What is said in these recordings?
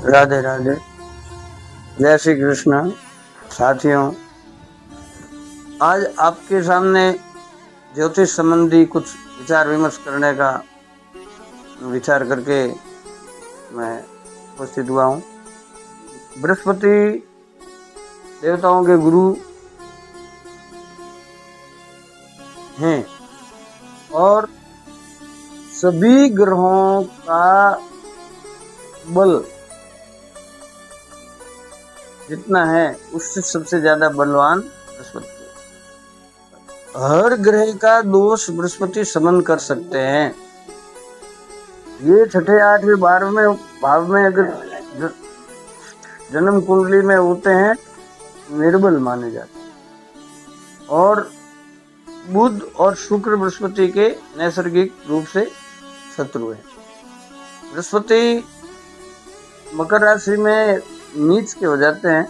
राधे राधे, जय श्री कृष्ण। साथियों, आज आपके सामने ज्योतिष संबंधी कुछ विचार विमर्श करने का विचार करके मैं उपस्थित हुआ हूँ। बृहस्पति देवताओं के गुरु हैं और सभी ग्रहों का बल जितना है उससे सबसे ज्यादा बलवान बृहस्पति है। हर ग्रह का दोष बृहस्पति समन कर सकते हैं। ये छठे, आठवें, 12वें भाव में अगर जन्म कुंडली में होते हैं निर्बल माने जाते हैं। और बुध और शुक्र बृहस्पति के नैसर्गिक रूप से शत्रु है। बृहस्पति मकर राशि में नीच के हो जाते हैं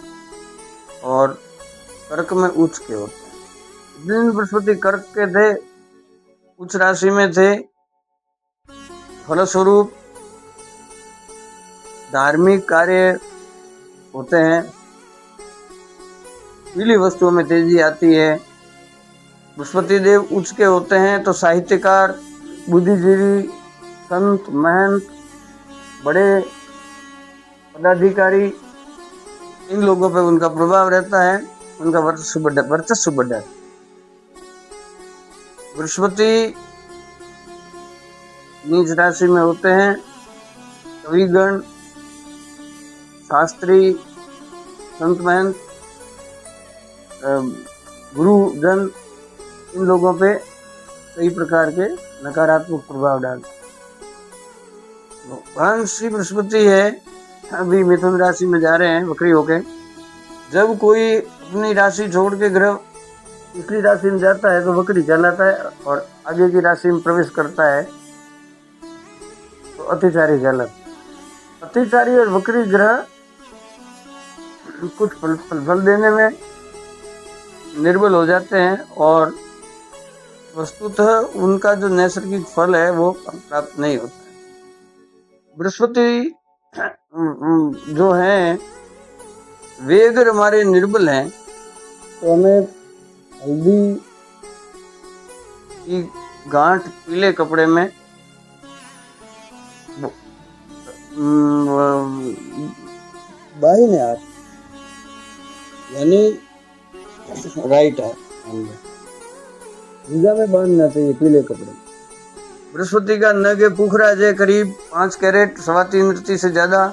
और कर्क में उच्च के होते हैं। दिन बृहस्पति कर्क के थे, उच्च राशि में थे, फलस्वरूप धार्मिक कार्य होते हैं, पीली वस्तुओं में तेजी आती है। बृहस्पति देव उच्च के होते हैं तो साहित्यकार, बुद्धिजीवी, संत, महंत, बड़े पदाधिकारी, इन लोगों पे उनका प्रभाव रहता है, उनका वर्चस्व बढ़ता है। बृहस्पति नीच राशि में होते हैं कविगण, शास्त्री, संत महंत, गुरुजन, इन लोगों पे कई प्रकार के नकारात्मक प्रभाव डालते हैं। भगवान श्री बृहस्पति है, अभी मिथुन राशि में जा रहे हैं वक्री होके। जब कोई अपनी राशि छोड़ के ग्रह दूसरी राशि में जाता है तो वक्री कहलाता है, और आगे की राशि में प्रवेश करता है तो अतिचारी कहलाता है। अतिचारी और वक्री ग्रह कुछ फल देने में निर्बल हो जाते हैं और वस्तुतः उनका जो नैसर्गिक फल है वो प्राप्त नहीं होता है। बृहस्पति जो है वे अगर हमारे निर्बल हैं तो हमें हल्दी की गांठ पीले कपड़े में बाहिने हाथ यानी राइट है भुजा में बांधना चाहिए पीले कपड़े। बृहस्पति का नग पुखराज है, करीब 5 कैरेट 3.25 रत्ती से ज्यादा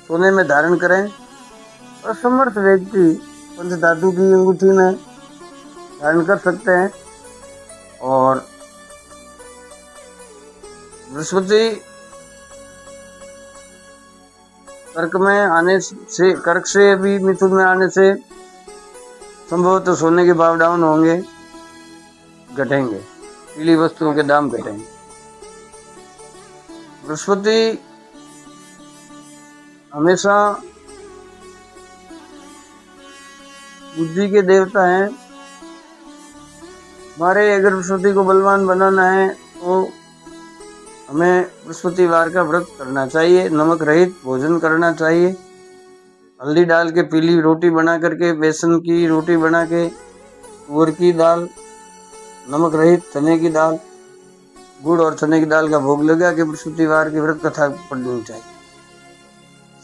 सोने में धारण करें। और समर्थ व्यक्ति पंचधातु की अंगूठी में धारण कर सकते हैं। और बृहस्पति कर्क से भी मिथुन में आने से संभवतः सोने के भाव डाउन होंगे, घटेंगे, पीली वस्तुओं के दाम घटेंगे। बृहस्पति हमेशा बुद्धि के देवता हैं। हमारे अगर बृहस्पति को बलवान बनाना है तो हमें बृहस्पतिवार का व्रत करना चाहिए, नमक रहित भोजन करना चाहिए, हल्दी डाल के पीली रोटी बना करके, बेसन की रोटी बना के, तुअर की दाल, नमक रहित चने की दाल, गुड़ और चने की दाल का भोग लगा के बृहस्पतिवार की व्रत कथा पढ़नी चाहिए।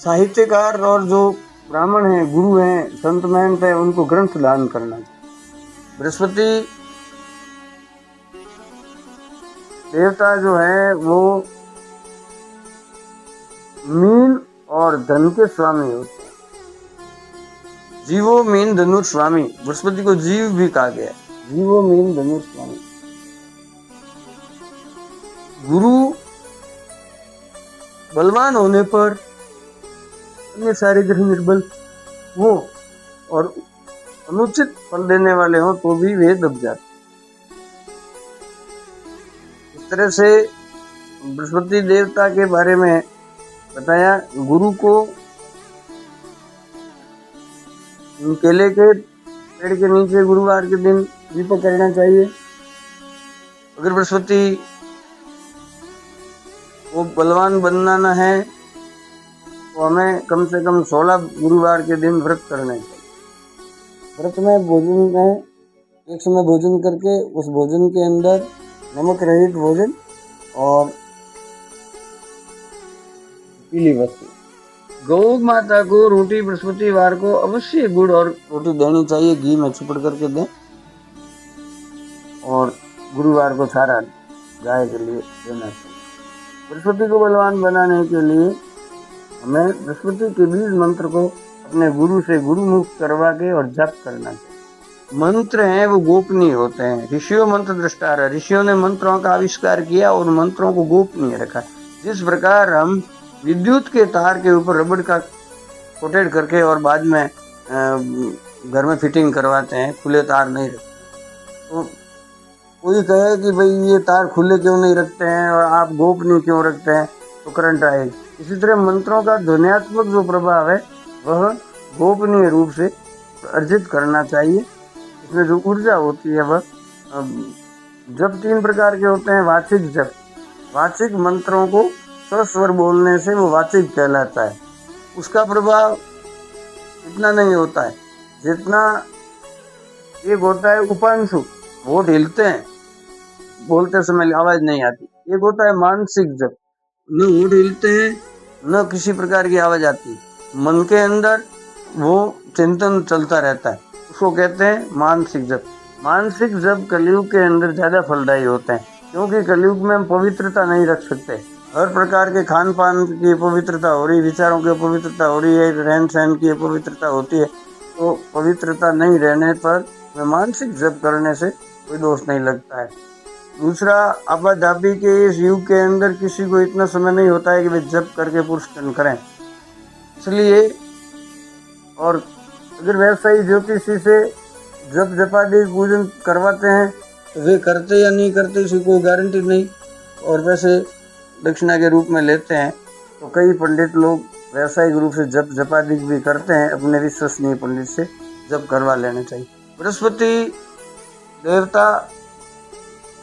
साहित्यकार और जो ब्राह्मण हैं, गुरु हैं, संत महंत है, उनको ग्रंथ दान करना चाहिए। बृहस्पति देवता जो है वो मीन और धन के स्वामी होते हैं। जीवो मीन धनु स्वामी, बृहस्पति को जीव भी कहा गया है, जीवो मीन धनु स्वामी। गुरु बलवान होने पर अन्य सारे ग्रह निर्बल हो और अनुचित फल देने वाले हो तो भी वे दब जाते। इस तरह से बृहस्पति देवता के बारे में बताया। गुरु को केले के पेड़ के नीचे गुरुवार के दिन दीपक करना चाहिए। अगर बृहस्पति को बलवान बनाना है तो हमें कम से कम 16 गुरुवार के दिन व्रत करने चाहिए। व्रत में भोजन में एक समय भोजन करके उस भोजन के अंदर नमक रहित भोजन और पीली वस्तु। गौ माता को रोटी बृहस्पतिवार को अवश्य गुड़ और रोटी देनी चाहिए, घी में छुपड़ करके दें। और गुरुवार को सारा गाय के लिए देना चाहिए। बृहस्पति को बलवान बनाने के लिए हमें बृहस्पति के बीज मंत्र को अपने गुरु से गुरुमुख करवा के और जप करना चाहिए। मंत्र हैं वो गोपनीय होते हैं। ऋषियों मंत्र दृष्टा है, ऋषियों ने मंत्रों का आविष्कार किया और मंत्रों को गोपनीय रखा। जिस प्रकार हम विद्युत के तार के ऊपर रबड़ का कोटेड करके और बाद में घर में फिटिंग करवाते हैं, खुले तार नहीं रखते। तो कोई कहे कि भाई ये तार खुले क्यों नहीं रखते हैं और आप गोपनीय क्यों रखते हैं, तो करंट आएगी। इसी तरह मंत्रों का ध्वन्यात्मक जो प्रभाव है वह गोपनीय रूप से अर्जित करना चाहिए। इसमें जो ऊर्जा होती है वह जप 3 प्रकार के होते हैं। वाचिक जप, वाचिक मंत्रों को सस्वर बोलने से वो वाचिक कहलाता है। उसका प्रभाव इतना नहीं होता है जितना एक होता है उपांशु, होठ हिलते हैं, बोलते समय आवाज नहीं आती। एक होता है मानसिक जप, न होठ हिलते हैं न किसी प्रकार की आवाज आती, मन के अंदर वो चिंतन चलता रहता है, उसको कहते हैं मानसिक जप। मानसिक जप कलयुग के अंदर ज्यादा फलदायी होते हैं, क्योंकि कलयुग में हम पवित्रता नहीं रख सकते। हर प्रकार के खान पान की पवित्रता हो रही, विचारों की पवित्रता हो रही है, रहन सहन की पवित्रता होती है। तो पवित्रता नहीं रहने पर मानसिक जप करने से कोई दोष नहीं लगता है। दूसरा, आपाधापी के इस युग के अंदर किसी को इतना समय नहीं होता है कि वे जप करके पुरुषन करें, इसलिए। और अगर व्यवसायी ज्योतिषी से जप जपादि पूजन करवाते हैं तो वे करते या नहीं करते इसकी कोई गारंटी नहीं, और वैसे दक्षिणा के रूप में लेते हैं। तो कई पंडित लोग व्यावसायिक रूप से जप जपादि भी करते हैं, अपने विश्वसनीय पंडित से जप करवा लेना चाहिए। बृहस्पति देवता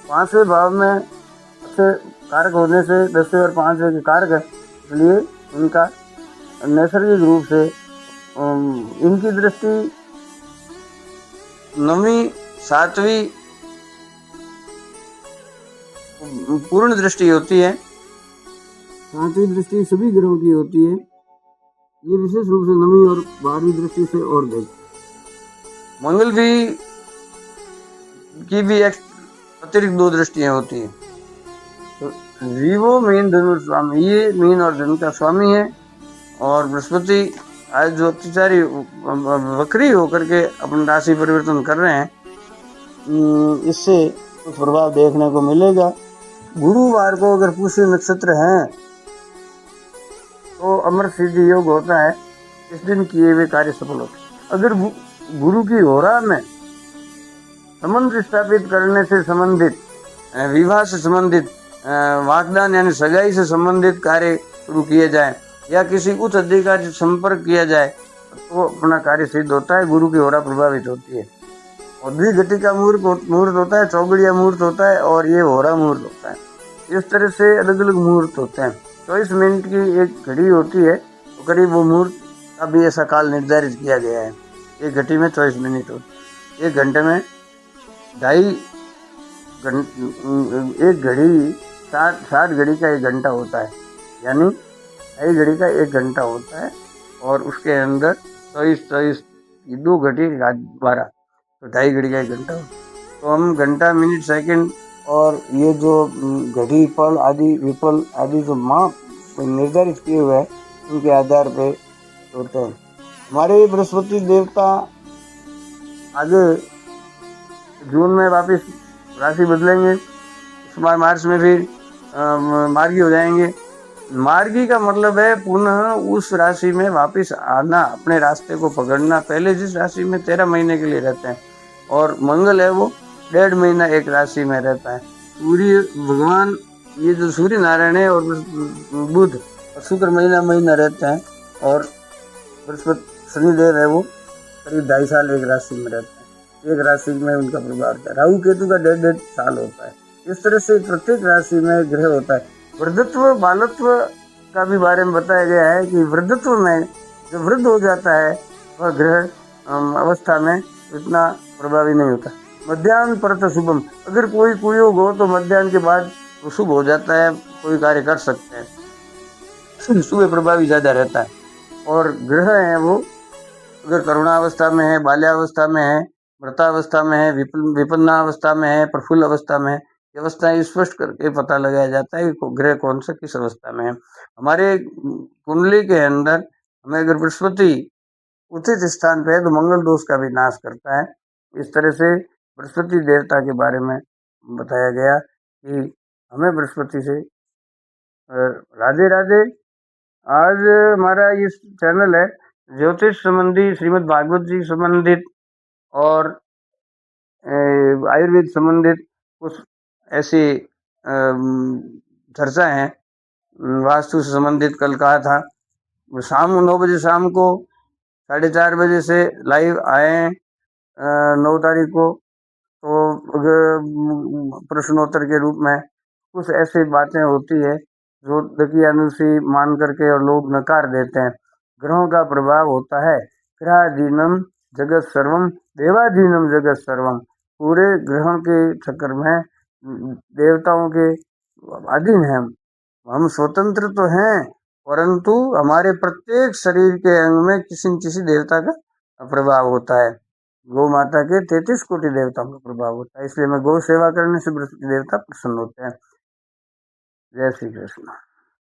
5वें भाव में अच्छे कारक होने से 10वें और 5वें के कारक है, इसलिए इनका नैसर्गिक रूप से इनकी दृष्टि 9वीं 7वीं पूर्ण दृष्टि होती है, 7वीं दृष्टि सभी ग्रहों की होती है। ये विशेष रूप से 9वीं और 12वीं दृष्टि से और देख। मंगल भी की भी एक अतिरिक्त 2 दृष्टियां होती हैं। तो जीवो मीन धनु स्वामी, ये मीन और धनु का स्वामी है। और बृहस्पति आज जो अत्याचारी वक्री होकर के अपना राशि परिवर्तन कर रहे हैं, इससे तो प्रभाव देखने को मिलेगा। गुरुवार को अगर पुष्य नक्षत्र है तो अमर सिद्धि योग होता है, इस दिन किए हुए कार्य सफल होते हैं। अगर गुरु की होरा में संबंध स्थापित करने से संबंधित, विवाह से संबंधित, वागदान यानी सगाई से संबंधित कार्य शुरू किए जाए या किसी उच्च अधिकारी से संपर्क किया जाए तो अपना कार्य सिद्ध होता है। गुरु की होरा प्रभावित होती है। और द्विघटिका मुहूर्त होता है, चौगड़िया मुहूर्त होता है और ये होरा मुहूर्त होता है। इस तरह से अलग अलग मुहूर्त होते हैं। 24 मिनट की एक घड़ी होती है, तो करीब वो मुहूर्त का भी ऐसा काल निर्धारित किया गया है। एक घड़ी में 24 मिनट होती है। 1 घंटे में 2.5 एक घड़ी 60 घड़ी का 1 घंटा होता है, यानी 2.5 घड़ी का 1 घंटा होता है। और उसके अंदर 24 2 घड़ी 12, तो 2.5 घड़ी का 1 घंटा होता है। तो हम घंटा मिनट सेकंड और ये जो घड़ी पल आदि विपल आदि जो माप निर्धारित किए हुए हैं उनके आधार पे होते हैं। हमारे बृहस्पति देवता आगे जून में वापस राशि बदलेंगे, इस बार मार्च में फिर मार्गी हो जाएंगे। मार्गी का मतलब है पुनः उस राशि में वापस आना, अपने रास्ते को पकड़ना। पहले जिस राशि में 13 महीने के लिए रहते हैं, और मंगल है वो 1.5 महीना एक राशि में रहता है। सूर्य भगवान, ये जो सूर्य नारायण है और बुध शुक्र महीना रहते हैं, और बृहस्पति शनिदेव है वो करीब 2.5 साल एक राशि में रहते हैं। एक राशि में उनका प्रभाव होता है। राहु केतु का 1.5 साल होता है। इस तरह से प्रत्येक राशि में ग्रह होता है। वृद्धत्व, बालत्व का भी बारे में बताया गया है कि वृद्धत्व में जब वृद्ध हो जाता है वह ग्रह अवस्था में इतना प्रभावी नहीं होता। मध्याह्न परत शुभम, अगर कोई कुयोग हो तो मध्याह्न के बाद वो शुभ हो जाता है, कोई कार्य कर सकते हैं, सुबह प्रभावी ज्यादा रहता है। और ग्रह है वो अगर करुणावस्था में है, बाल्यावस्था में है, मृतावस्था में है, विपन्नावस्था में है, प्रफुल्ल अवस्था में है, ये अवस्थाएं स्पष्ट करके पता लगाया जाता है कि ग्रह कौन सा किस अवस्था में है। हमारे कुंडली के अंदर हमें अगर बृहस्पति उचित स्थान पे है तो मंगल दोष का भी नाश करता है। इस तरह से बृहस्पति देवता के बारे में बताया गया कि हमें बृहस्पति से राधे राधे। आज हमारा ये चैनल है ज्योतिष संबंधी, श्रीमद् भागवत जी संबंधित और आयुर्वेद संबंधित कुछ ऐसी चर्चा है। वास्तु से संबंधित कल कहा था शाम 9 बजे शाम को 4:30 बजे से लाइव आए 9 तारीख को। तो प्रश्नोत्तर के रूप में कुछ ऐसी बातें होती है जो दकियानुसी मान करके और लोग नकार देते हैं। ग्रहों का प्रभाव होता है ग्रहाधीनम जगत सर्वम देवाधीनम जगत सर्वम, पूरे ग्रहों के चक्कर में देवताओं के अधीन है हम स्वतंत्र तो हैं, परंतु हमारे प्रत्येक शरीर के अंग में किसी न किसी देवता का प्रभाव होता है। गौ माता के 33 कोटि देवताओं का प्रभाव होता है, इसलिए मैं गौ सेवा करने से बृहस्पति देवता प्रसन्न होते हैं। जय श्री कृष्ण।